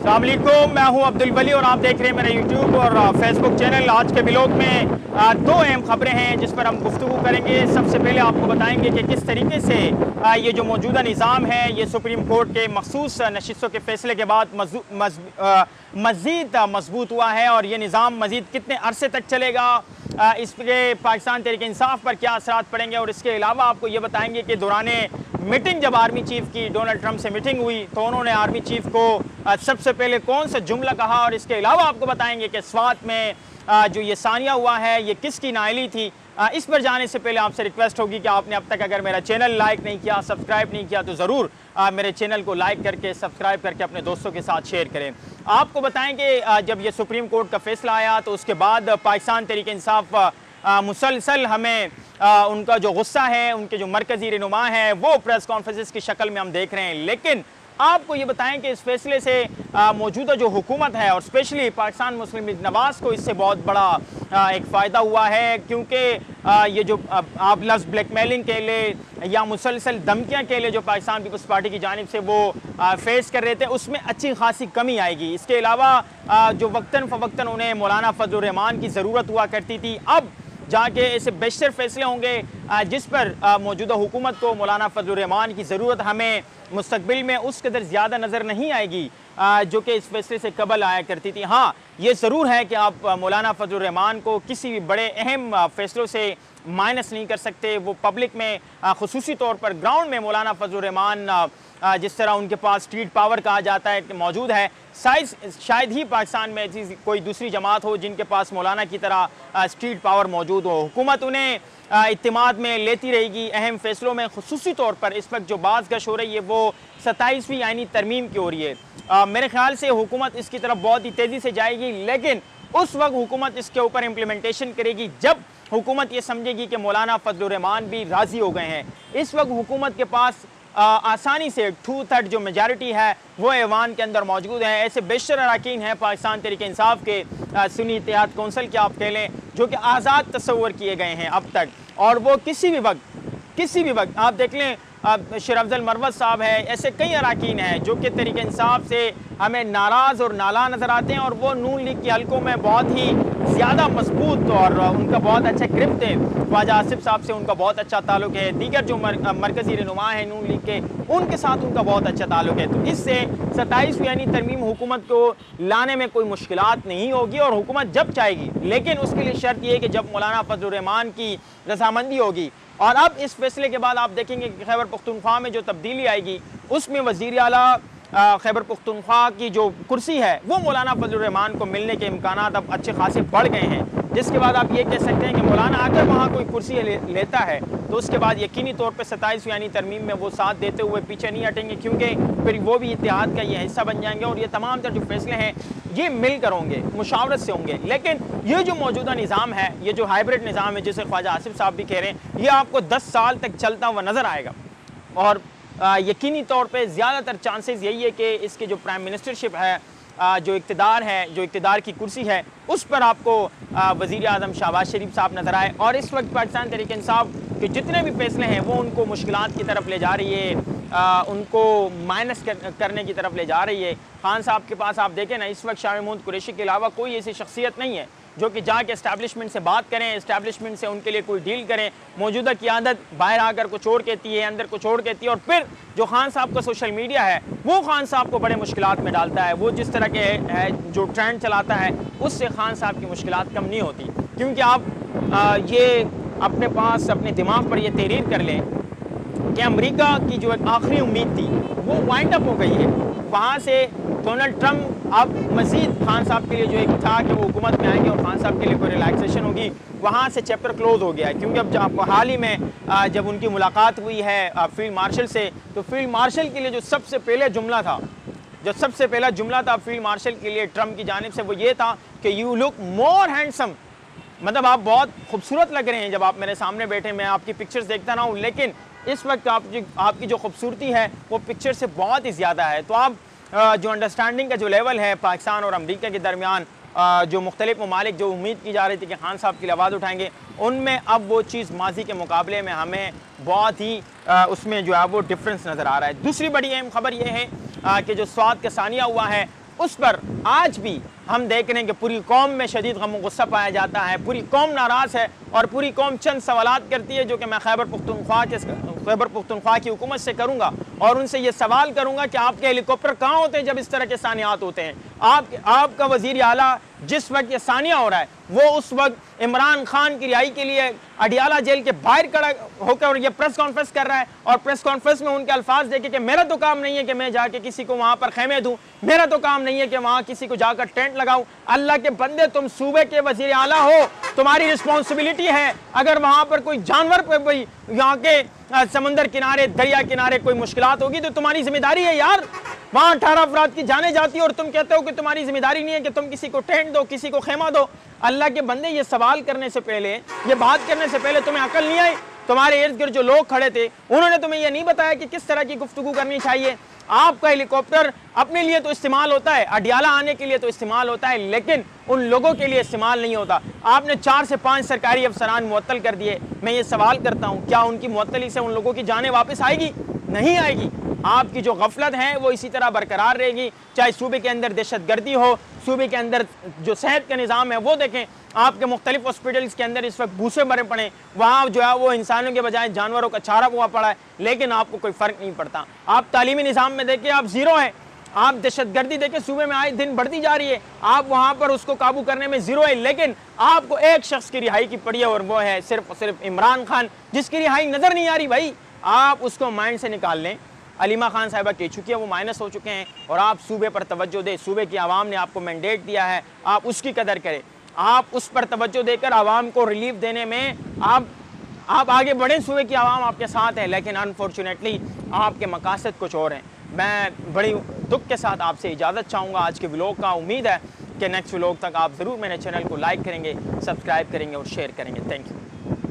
अस्सलाम वालेकुम, मैं हूं अब्दुल वली और आप देख रहे हैं मेरा यूट्यूब और फेसबुक चैनल। आज के व्लॉग में दो अहम खबरें हैं जिस पर हम गुफ्तगू करेंगे। सबसे पहले आपको बताएंगे कि किस तरीके से ये जो मौजूदा निज़ाम है ये सुप्रीम कोर्ट के मखसूस नशिस्तों के फैसले के बाद मज़ीद मजबूत हुआ है और ये निज़ाम मज़ीद कितने अरसे तक चलेगा, इसके पाकिस्तान तहरीक इंसाफ पर क्या असरात पड़ेंगे। और इसके अलावा आपको ये बताएंगे कि दौरान मीटिंग जब आर्मी चीफ की डोनाल्ड ट्रंप से मीटिंग हुई तो उन्होंने आर्मी चीफ को सबसे पहले कौन सा जुमला कहा। और इसके अलावा आपको बताएंगे कि स्वात में जो ये सानिया हुआ है ये किसकी नाइली थी। इस पर जाने से पहले आपसे रिक्वेस्ट होगी कि आपने अब तक अगर मेरा चैनल लाइक नहीं किया, सब्सक्राइब नहीं किया, तो ज़रूर मेरे चैनल को लाइक करके सब्सक्राइब करके अपने दोस्तों के साथ शेयर करें। आपको बताएं कि जब ये सुप्रीम कोर्ट का फैसला आया तो उसके बाद पाकिस्तान तहरीक इंसाफ मुसलसल हमें उनका जो गुस्सा है, उनके जो मरकज़ी रहनुमा है वो प्रेस कॉन्फ्रेंस की शक्ल में हम देख रहे हैं। लेकिन आपको ये बताएं कि इस फैसले से मौजूदा जो हुकूमत है और स्पेशली पाकिस्तान मुस्लिम लीग नवाज़ को इससे बहुत बड़ा एक फ़ायदा हुआ है, क्योंकि ये जो आप लफ्ज़ ब्लैकमेलिंग के लिए या मुसलसल धमकियाँ के लिए जो पाकिस्तान पीपल्स पार्टी की जानिब से वो फेस कर रहे थे उसमें अच्छी खासी कमी आएगी। इसके अलावा जो वक्तन फ़वक्तन उन्हें मौलाना फजल रहमान की ज़रूरत हुआ करती थी, अब जाके ऐसे बेशतर फैसले होंगे जिस पर मौजूदा हुकूमत को मौलाना फजल रहमान की ज़रूरत हमें मुस्तकबिल में उस कदर ज़्यादा नज़र नहीं आएगी जो कि इस फैसले से कबल आया करती थी। हाँ, ये ज़रूर है कि आप मौलाना फजल रहमान को किसी भी बड़े अहम फैसलों से माइनस नहीं कर सकते। वो पब्लिक में खुसूसी तौर पर ग्राउंड में मौलाना फजल रहमान जिस तरह उनके पास स्ट्रीट पावर कहा जाता है मौजूद है, शायद ही पाकिस्तान में ऐसी कोई दूसरी जमात हो जिनके पास मौलाना की तरह स्ट्रीट पावर मौजूद हो। हुकूमत उन्हें इत्तेमाद में लेती रहेगी अहम फैसलों में। खुसूसी तौर पर इस वक्त जो बात गश हो रही है वो 27वीं आईनी तरमीम की हो रही है। मेरे ख्याल से हुकूमत इसकी तरफ बहुत ही तेज़ी से जाएगी, लेकिन उस वक्त हुकूमत इसके ऊपर इम्प्लीमेंटेशन करेगी जब हुकूमत ये समझेगी कि मौलाना फजल रहमान भी राज़ी हो गए हैं। इस वक्त हुकूमत के पास आसानी से 2/3 जो मेजॉरिटी है वो ऐवान के अंदर मौजूद है। ऐसे बेशतर अरकान हैं पाकिस्तान तहरीक इंसाफ के, सुन्नी इत्तेहाद कौंसिल के आप कह लें, जो कि आज़ाद तस्वर किए गए हैं अब तक, और वो किसी भी वक्त आप देख लें शेर अफजल मरवत साहब है, ऐसे कई अरकान हैं जो कि तहरीक इंसाफ से हमें नाराज़ और नाला नज़र आते हैं और वो नून लीग के हल्कों में बहुत ही ज़्यादा मजबूत और उनका बहुत अच्छा ग्रिप थे। ख्वाजा आसिफ साहब से उनका बहुत अच्छा ताल्लुक़ है, दीगर जो मरकज़ी रहनुमा हैं नून लीग के उनके साथ उनका बहुत अच्छा ताल्लुक़ है। तो इससे 27वीं यानी तरमीम हुकूमत को लाने में कोई मुश्किलात नहीं होगी और हुकूमत जब चाहेगी, लेकिन उसके लिए शर्त यह है कि जब मौलाना फजल रहमान की रजामंदी होगी। और अब इस फैसले के बाद आप देखेंगे कि खैबर पख्तूनख्वा में जो तब्दीली आएगी उसमें वज़ीर आला खैबर पख्तूनख्वा की जो कुर्सी है वो मौलाना फजल रहमान को मिलने के इम्कानात अब अच्छे खासे बढ़ गए हैं। जिसके बाद आप ये कह सकते हैं कि मौलाना अगर वहाँ कोई कुर्सी लेता है तो उसके बाद यकीनी तौर पर 27वीं यानी तरमीम में वो साथ देते हुए पीछे नहीं हटेंगे, क्योंकि फिर वो भी इत्तेहाद का ये हिस्सा बन जाएंगे और ये तमाम तर जो फैसले हैं ये मिलकर होंगे, मुशावरत से होंगे। लेकिन ये जो मौजूदा निज़ाम है, ये जो हाइब्रिड निज़ाम है जिसे ख्वाजा आसिफ साहब भी कह रहे हैं, ये आपको 10 साल तक चलता हुआ नज़र आएगा। और यकीनी तौर पे ज़्यादातर चांसेस यही है कि इसकी जो प्राइम मिनिस्टरशिप है, जो इक़्तिदार है, जो इक़्तिदार की कुर्सी है, उस पर आपको वज़ीर आज़म शहबाज शरीफ साहब नज़र आए। और इस वक्त पाकिस्तान तहरीक इंसाफ के जितने भी फैसले हैं वो उनको मुश्किलात की तरफ ले जा रही है, उनको माइनस करने की तरफ ले जा रही है। खान साहब के पास आप देखें ना, इस वक्त शाह महमूद कुरैशी के अलावा कोई ऐसी शख्सियत नहीं है जो कि जाके इस्टेब्लिशमेंट से बात करें, इस्टेब्लिशमेंट से उनके लिए कोई डील करें। मौजूदा क़ियादत बाहर आकर कुछ और कहती है, अंदर कुछ और कहती है, और फिर जो खान साहब का सोशल मीडिया है वो खान साहब को बड़े मुश्किलात में डालता है। वो जिस तरह के है जो ट्रेंड चलाता है उससे खान साहब की मुश्किलात कम नहीं होती, क्योंकि आप ये अपने पास अपने दिमाग पर ये तहरीर कर लें कि अमेरिका की जो एक आखिरी उम्मीद थी वो वाइंड अप हो गई है। वहाँ से डोनाल्ड ट्रंप अब मज़ीद खान साहब के लिए जो एक था कि वो हुकूमत में आएंगे और खान साहब के लिए कोई रिलैक्सेशन होगी, वहाँ से चैप्टर क्लोज हो गया है। क्योंकि अब जब हाल ही में जब उनकी मुलाकात हुई है फील्ड मार्शल से, तो फील्ड मार्शल के लिए जो सबसे पहला जुमला था फील्ड मार्शल के लिए ट्रंप की जानिब से वो ये था कि यू लुक मोर हैंडसम, मतलब आप बहुत खूबसूरत लग रहे हैं जब आप मेरे सामने बैठे, मैं आपकी पिक्चर्स देखता रहा हूँ, लेकिन इस वक्त आपकी जो खूबसूरती है वो पिक्चर से बहुत ही ज़्यादा है। तो आप जो अंडरस्टैंडिंग का जो लेवल है पाकिस्तान और अमेरिका के दरमियान, जो मुख्तलिफ ममालिक जो उम्मीद की जा रही थी कि खान साहब की आवाज़ उठाएंगे, उनमें अब वो चीज़ माजी के मुकाबले में हमें बहुत ही उसमें जो है वो डिफरेंस नज़र आ रहा है। दूसरी बड़ी अहम खबर ये है कि जो स्वात का सानिया हुआ है उस पर आज भी हम देख रहे हैं कि पूरी कौम में शदीद गम गुस्सा पाया जाता है, पूरी कौम नाराज़ है और पूरी कौम चंद सवालात करती है जो कि मैं खैबर पख्तूनख्वा की हुकूमत से करूँगा और उनसे ये सवाल करूँगा कि आपके हेलीकॉप्टर कहाँ होते हैं जब इस तरह के सानियात होते हैं। आपका वज़ीर आला जिस वक्त ये सानिया हो रहा है वो उस वक्त इमरान खान की रिहाई के लिए अडियाला जेल के बाहर खड़ा होकर ये प्रेस कॉन्फ्रेंस कर रहा है और प्रेस कॉन्फ्रेंस में उनके अल्फाज देखे कि मेरा तो काम नहीं है कि मैं जाके किसी को वहाँ पर खेमे दूँ, मेरा तो काम नहीं है कि वहाँ किसी को जाकर टेंट लगाऊँ। अल्लाह के बंदे, तुम सूबे के वज़ीर आला हो, तुम्हारी रिस्पॉन्सिबिलिटी है अगर वहाँ पर कोई जानवर पर यहाँ के समंदर किनारे, दरिया किनारे कोई मुश्किलात होगी तो तुम्हारी जिम्मेदारी है यार। वहाँ 18 अफराद की जाने जाती है और तुम कहते हो कि तुम्हारी जिम्मेदारी नहीं है कि तुम किसी को टेंट दो, किसी को खेमा दो। अल्लाह के बंदे, ये सवाल करने से पहले, ये बात करने से पहले तुम्हें अकल नहीं आई? तुम्हारे इर्द गिर्द जो लोग खड़े थे उन्होंने तुम्हें यह नहीं बताया कि किस तरह की गुफ्तगू करनी चाहिए? आपका हेलीकॉप्टर अपने लिए तो इस्तेमाल होता है, अडियाला आने के लिए तो इस्तेमाल होता है, लेकिन उन लोगों के लिए इस्तेमाल नहीं होता। आपने 4 से 5 सरकारी अफसरान मुअत्तल कर दिए। मैं ये सवाल करता हूँ, क्या उनकी मुअत्तली से उन लोगों की जानें वापस आएगी? नहीं आएगी। आपकी जो गफलत है वो इसी तरह बरकरार रहेगी, चाहे सूबे के अंदर दहशतगर्दी हो, सूबे के अंदर जो सेहत का निज़ाम है वो देखें। आपके मुख्तलिफ हॉस्पिटल्स के अंदर इस वक्त भूसे भरे पड़े, वहाँ जो है वो इंसानों के बजाय जानवरों का चारा हुआ पड़ा है, लेकिन आपको कोई फ़र्क नहीं पड़ता। आप तालीमी निज़ाम में देखें, आप ज़ीरो हैं। आप दहशतगर्दी देखें सूबे में आए दिन बढ़ती जा रही है, आप वहाँ पर उसको काबू करने में ज़ीरो है, लेकिन आपको एक शख्स की रिहाई की पड़ी है और वो है सिर्फ और सिर्फ इमरान खान, जिसकी रिहाई नज़र नहीं आ रही। भाई आप उसको माइंड से निकाल लें। अलीमा खान साहिबा कह चुकी है वो माइनस हो चुके हैं और आप सूबे पर तवज्जो दें। सूबे की आवाम ने आपको मैंडेट दिया है, आप उसकी कदर करें, आप उस पर तवज्जो देकर आवाम को रिलीफ देने में आप आगे बढ़ें। सूबे की आवाम आपके साथ है, लेकिन अनफॉर्चुनेटली आपके मकासद कुछ और हैं। मैं बड़ी दुख के साथ आपसे इजाज़त चाहूँगा आज के व्लॉग का। उम्मीद है कि नेक्स्ट व्लॉग तक आप ज़रूर मेरे चैनल को लाइक करेंगे, सब्सक्राइब करेंगे और शेयर करेंगे। Thank you.